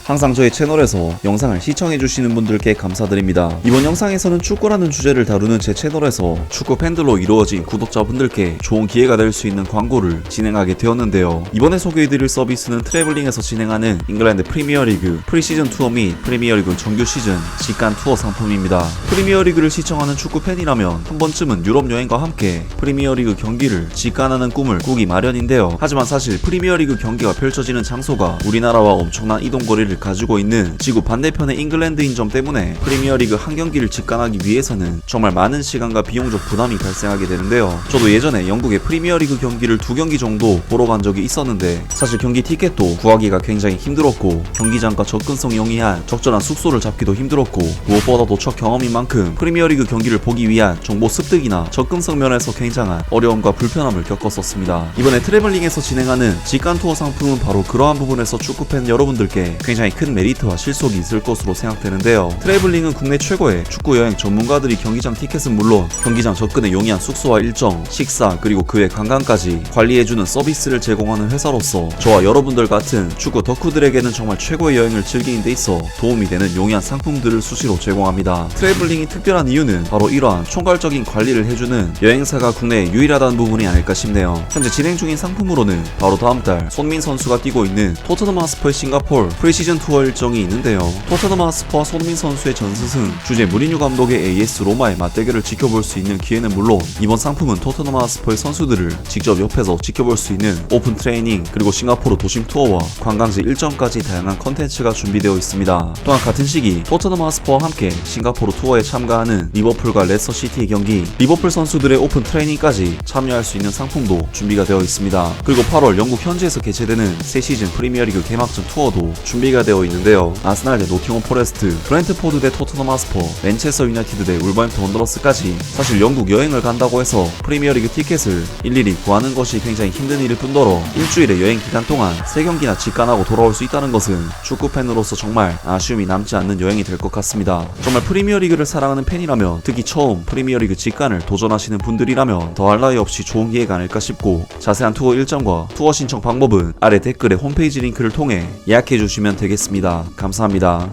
항상 저의 채널에서 영상을 시청해주시는 분들께 감사드립니다. 이번 영상에서는 축구라는 주제를 다루는 제 채널에서 축구 팬들로 이루어진 구독자분들께 좋은 기회가 될 수 있는 광고를 진행하게 되었는데요. 이번에 소개해드릴 서비스는 트래블링에서 진행하는 잉글랜드 프리미어리그 프리시즌 투어 및 프리미어리그 정규 시즌 직관 투어 상품입니다. 프리미어리그를 시청하는 축구 팬이라면 한 번쯤은 유럽 여행과 함께 프리미어리그 경기를 직관하는 꿈을 꾸기 마련인데요. 하지만 사실 프리미어리그 경기가 펼쳐지는 장소가 우리나라와 엄청난 이동거리를 가지고 있는 지구 반대편의 잉글랜드인 점 때문에 프리미어리그 한 경기를 직관하기 위해서는 정말 많은 시간과 비용적 부담이 발생하게 되는데요. 저도 예전에 영국의 프리미어리그 경기를 2경기 정도 보러 간 적이 있었는데 사실 경기 티켓도 구하기가 굉장히 힘들었고 경기장과 접근성이 용이한 적절한 숙소를 잡기도 힘들었고 무엇보다도 첫 경험인 만큼 프리미어리그 경기를 보기 위한 정보 습득이나 접근성 면에서 굉장한 어려움과 불편함을 겪었었습니다. 이번에 트래블링에서 진행하는 직관 투어 상품은 바로 그러한 부분에서 축구팬 여러분들께 굉장히 큰 메리트와 실속이 있을 것으로 생각되는데요. 트래블링은 국내 최고의 축구 여행 전문가들이 경기장 티켓은 물론 경기장 접근에 용이한 숙소와 일정, 식사 그리고 그 외 관광까지 관리해주는 서비스를 제공하는 회사로서 저와 여러분들 같은 축구 덕후들에게는 정말 최고의 여행을 즐기는 데 있어 도움이 되는 용이한 상품들을 수시로 제공합니다. 트래블링이 특별한 이유는 바로 이러한 총괄적인 관리를 해주는 여행사가 국내에 유일하다는 부분이 아닐까 싶네요. 현재 진행 중인 상품으로는 바로 다음 달 손민 선수가 뛰고 있는 토트넘 하스퍼의 싱가포르 프리시즌 투어 일정이 있는데요. 토트넘 하스퍼와 손민 선수의 전스승 주제 무리뉴 감독의 AS 로마의 맞대결을 지켜볼 수 있는 기회는 물론 이번 상품은 토트넘 하스퍼의 선수들을 직접 옆에서 지켜볼 수 있는 오픈 트레이닝 그리고 싱가포르 도심 투어와 관광지 일정까지 다양한 컨텐츠가 준비되어 있습니다. 또한 같은 시기 토트넘 하스퍼와 함께 싱가포르 투어에 참가하는 리버풀과 레스터시티의 경기, 리버풀 선수들의 오픈 트레이닝까지 참여할 수 있는 상품도 준비가 되어 있습니다. 그리고 8월 영국 현지에서 개최되는 새 시즌 프리미어리그 개막전 투어도 준비가 되어 있는데요. 아스날 대 노팅엄 포레스트, 브렌트포드 대 토트넘 하스퍼, 맨체스터 유나이티드 대 울버햄튼 원더러스까지 사실 영국 여행을 간다고 해서 프리미어리그 티켓을 일일이 구하는 것이 굉장히 힘든 일일 뿐더러 일주일의 여행 기간 동안 3경기나 직관하고 돌아올 수 있다는 것은 축구팬으로서 정말 아쉬움이 남지 않는 여행이 될 것 같습니다. 정말 프리미어리그를 사랑하는 팬이라면 특히 처음 프리미어리그 직관을 도전하시는 분들이라면 더할 나위 없이 좋은 기회가 아닐까 싶고 자세한 투어 일정과 투어 신청 방법은 아래 댓글에 홈페이지 링크를 통해 예약해 주시면 되겠습니다. 감사합니다.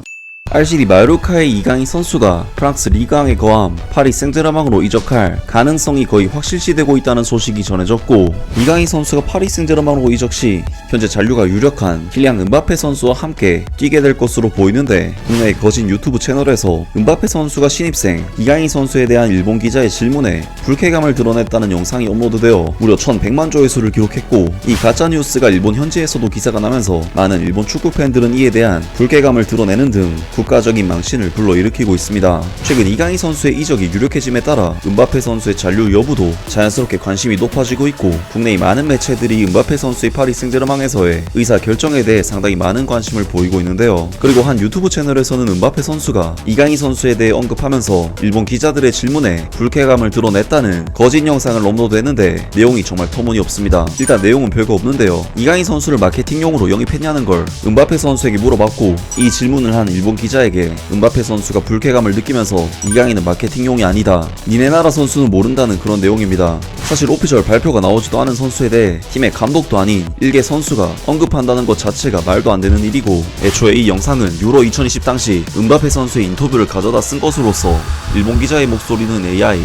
RCD 마요르카의 이강인 선수가 프랑스 리그앙에 거함 파리 생제르맹으로 이적할 가능성이 거의 확실시되고 있다는 소식이 전해졌고 이강인 선수가 파리 생제르맹으로 이적 시 현재 잔류가 유력한 킬리안 음바페 선수와 함께 뛰게 될 것으로 보이는데 국내의 거진 유튜브 채널에서 음바페 선수가 신입생 이강인 선수에 대한 일본 기자의 질문에 불쾌감을 드러냈다는 영상이 업로드되어 무려 1100만 조회수를 기록했고 이 가짜뉴스가 일본 현지에서도 기사가 나면서 많은 일본 축구 팬들은 이에 대한 불쾌감을 드러내는 등 국가적인 망신을 불러일으키고 있습니다. 최근 이강인 선수의 이적이 유력해짐에 따라 음바페 선수의 잔류 여부도 자연스럽게 관심이 높아지고 있고 국내의 많은 매체들이 음바페 선수의 파리 생제르맹에서의 의사 결정에 대해 상당히 많은 관심을 보이고 있는데요. 그리고 한 유튜브 채널에서는 음바페 선수가 이강인 선수에 대해 언급하면서 일본 기자들의 질문에 불쾌감을 드러냈다는 거짓 영상을 업로드했는데 내용이 정말 터무니없습니다. 일단 내용은 별거 없는데요. 이강인 선수를 마케팅용으로 영입했냐는 걸 음바페 선수에게 물어봤고 이 질문을 한 일본 기자에게 음바페 선수가 불쾌감을 느끼면서 이강인은 마케팅용이 아니다. 니네 나라 선수는 모른다는 그런 내용입니다. 사실 오피셜 발표가 나오지도 않은 선수에 대해 팀의 감독도 아닌 일개 선수가 언급한다는 것 자체가 말도 안 되는 일이고 애초에 이 영상은 유로 2020 당시 음바페 선수의 인터뷰를 가져다 쓴 것으로서 일본 기자의 목소리는 AI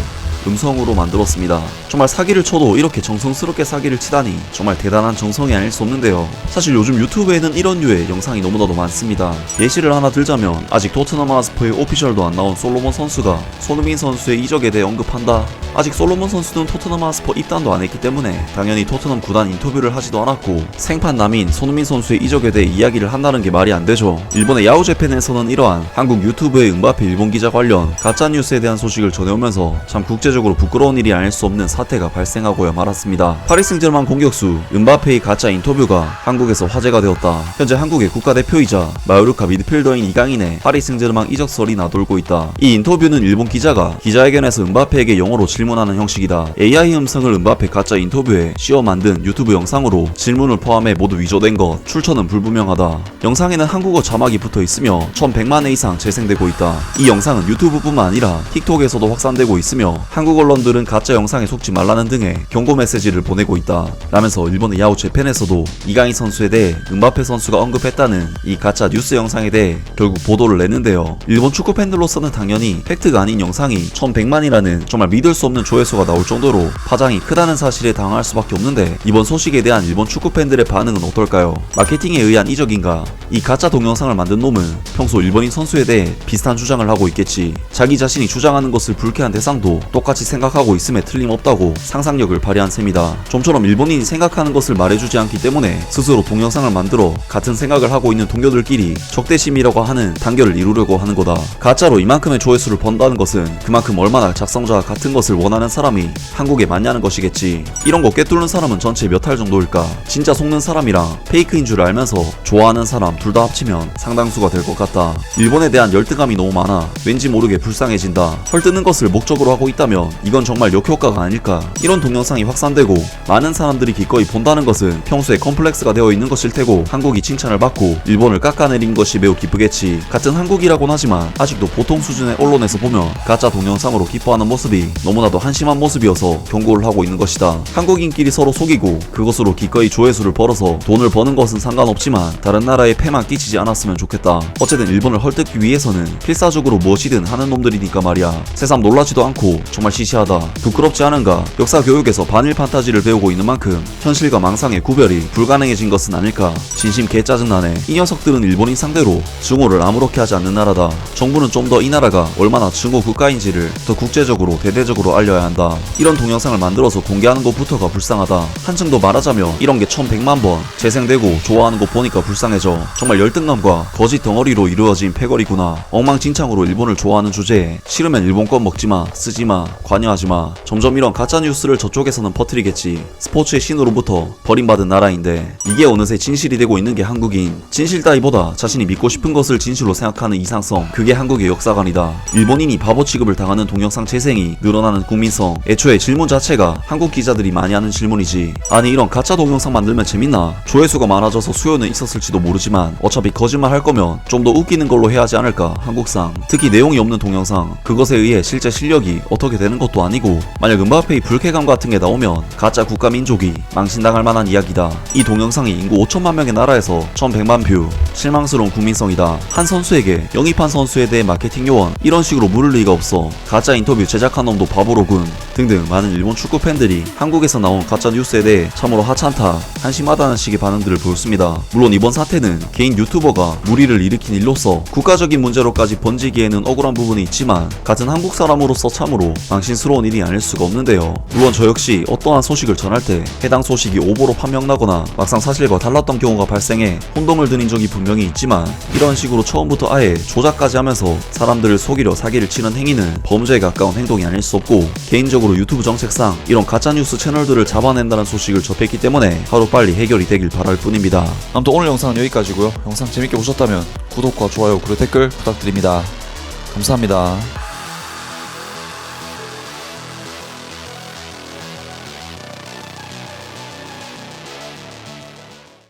음성으로 만들었습니다. 정말 사기를 쳐도 이렇게 정성스럽게 사기를 치다니 정말 대단한 정성이 아닐 수 없는데요. 사실 요즘 유튜브에는 이런 류의 영상이 너무나도 많습니다. 예시를 하나 들자면 아직 토트넘 하스퍼의 오피셜도 안 나온 솔로몬 선수가 손흥민 선수의 이적에 대해 언급한다. 아직 솔로몬 선수는 토트넘 하스퍼 입단도 안 했기 때문에 당연히 토트넘 구단 인터뷰를 하지도 않았고 생판 남인 손흥민 선수의 이적에 대해 이야기를 한다는 게 말이 안 되죠. 일본의 야후재팬에서는 이러한 한국 유튜브의 음바페 일본 기자 관련 가짜뉴스에 대한 소식을 전해오면서 참 국제적으로 부끄러운 일이 아닐 수 없는 사태가 발생하고야 말았습니다. 파리 생제르맹 공격수 음바페의 가짜 인터뷰가 한국에서 화제가 되었다. 현재 한국의 국가대표이자 마요르카 미드필더인 이강인의 파리 생제르맹 이적설이 나돌고 있다. 이 인터뷰는 일본 기자가 기자회견에서 음바페에게 영어로 질문하는 형식이다. AI 음성을 음바페 가짜 인터뷰에 씌워 만든 유튜브 영상으로 질문을 포함해 모두 위조된 것, 출처는 불분명하다. 영상에는 한국어 자막이 붙어 있으며 1100만 회 이상 재생되고 있다. 이 영상은 유튜브뿐만 아니라 틱톡에서도 확산되고 있으며 한국 한국 언론들은 가짜 영상에 속지 말라는 등의 경고 메시지를 보내고 있다 라면서 일본의 야후 재팬에서도 이강인 선수에 대해 음바페 선수가 언급했다는 이 가짜 뉴스 영상에 대해 결국 보도를 냈는데요. 일본 축구 팬들로서는 당연히 팩트가 아닌 영상이 1100만이라는 정말 믿을 수 없는 조회수가 나올 정도로 파장이 크다는 사실에 당황할 수밖에 없는데, 이번 소식에 대한 일본 축구 팬들의 반응은 어떨까요? 마케팅에 의한 이적인가? 이 가짜 동영상을 만든 놈은 평소 일본인 선수에 대해 비슷한 주장을 하고 있겠지. 자기 자신이 주장하는 것을 불쾌한 대상도 똑같이 생각하고 있음에 틀림없다고 상상력을 발휘한 셈이다. 좀처럼 일본인이 생각하는 것을 말해주지 않기 때문에 스스로 동영상을 만들어 같은 생각을 하고 있는 동료들끼리 적대심이라고 하는 단결을 이루려고 하는 거다. 가짜로 이만큼의 조회수를 번다는 것은 그만큼 얼마나 작성자와 같은 것을 원하는 사람이 한국에 많냐는 것이겠지. 이런 거 꿰뚫는 사람은 전체 몇 할 정도일까? 진짜 속는 사람이랑 페이크인 줄 알면서 좋아하는 사람 둘 다 합치면 상당수가 될 것 같다. 일본에 대한 열등감이 너무 많아 왠지 모르게 불쌍해진다. 헐뜯는 것을 목적으로 하고 있다면 이건 정말 역효과가 아닐까. 이런 동영상이 확산되고 많은 사람들이 기꺼이 본다는 것은 평소에 컴플렉스가 되어 있는 것일 테고, 한국이 칭찬을 받고 일본을 깎아내린 것이 매우 기쁘겠지. 같은 한국이라곤 하지만 아직도 보통 수준의 언론에서 보면 가짜 동영상으로 기뻐하는 모습이 너무나도 한심한 모습이어서 경고를 하고 있는 것이다. 한국인끼리 서로 속이고 그것으로 기꺼이 조회수를 벌어서 돈을 버는 것은 상관없지만 다른 나라에 패만 끼치지 않았으면 좋겠다. 어쨌든 일본을 헐뜯기 위해서는 필사적으로 무엇이든 하는 놈들이니까 말이야. 새삼 놀라지도 않고 정말 시시하다. 부끄럽지 않은가? 역사 교육에서 반일 판타지를 배우고 있는 만큼 현실과 망상의 구별이 불가능해진 것은 아닐까. 진심 개짜증나네. 이 녀석들은 일본인 상대로 증오를 아무렇게 하지 않는 나라다. 정부는 좀 더 이 나라가 얼마나 증오 국가인지를 더 국제적으로 대대적으로 알려야 한다. 이런 동영상을 만들어서 공개하는 것부터가 불쌍하다. 한층 더 말하자면 이런 게 1100만 번 재생되고 좋아하는 거 보니까 불쌍해져. 정말 열등감과 거짓 덩어리로 이루어진 패거리구나. 엉망진창으로 일본을 좋아하는 주제에 싫으면 일본 건 먹지마, 쓰지마, 관여하지마. 점점 이런 가짜뉴스를 저쪽에서는 퍼뜨리겠지. 스포츠의 신으로부터 버림받은 나라인데 이게 어느새 진실이 되고 있는 게 한국인. 진실 따위보다 자신이 믿고 싶은 것을 진실로 생각하는 이상성, 그게 한국의 역사관이다. 일본인이 바보 취급을 당하는 동영상 재생이 늘어나는 국민성. 애초에 질문 자체가 한국 기자들이 많이 하는 질문이지. 아니 이런 가짜 동영상 만들면 재밌나? 조회수가 많아져서 수요는 있었을지도 모르지만 어차피 거짓말 할 거면 좀 더 웃기는 걸로 해야 하지 않을까, 한국상. 특히 내용이 없는 동영상, 그것에 의해 실제 실력이 어떻게 되는 것도 아니고, 만약 음바페의 불쾌감 같은 게 나오면 가짜 국가 민족이 망신당할 만한 이야기다. 이 동영상이 인구 5천만 명의 나라에서 1100만 뷰. 실망스러운 국민성이다. 한 선수에게 영입한 선수에 대해 마케팅 요원 이런 식으로 물을 리가 없어. 가짜 인터뷰 제작한 놈도 바보로군. 등등 많은 일본 축구 팬들이 한국에서 나온 가짜 뉴스에 대해 참으로 하찮다, 한심하다는 식의 반응들을 보였습니다. 물론 이번 사태는 개인 유튜버가 무리를 일으킨 일로서 국가적인 문제로까지 번지기에는 억울한 부분이 있지만 같은 한국 사람으로서 참으로 망신스러운 일이 아닐 수가 없는데요. 물론 저 역시 어떠한 소식을 전할 때 해당 소식이 오보로 판명나거나 막상 사실과 달랐던 경우가 발생해 혼동을 드린 적이 분명히 있지만, 이런 식으로 처음부터 아예 조작까지 하면서 사람들을 속이려 사기를 치는 행위는 범죄에 가까운 행동이 아닐 수 없고, 개인적으로 유튜브 정책상 이런 가짜뉴스 채널들을 잡아낸다는 소식을 접했기 때문에 하루빨리 해결이 되길 바랄 뿐입니다. 아무튼 오늘 영상은 여기까지고요. 영상 재밌게 보셨다면 구독과 좋아요 그리고 댓글 부탁드립니다. 감사합니다.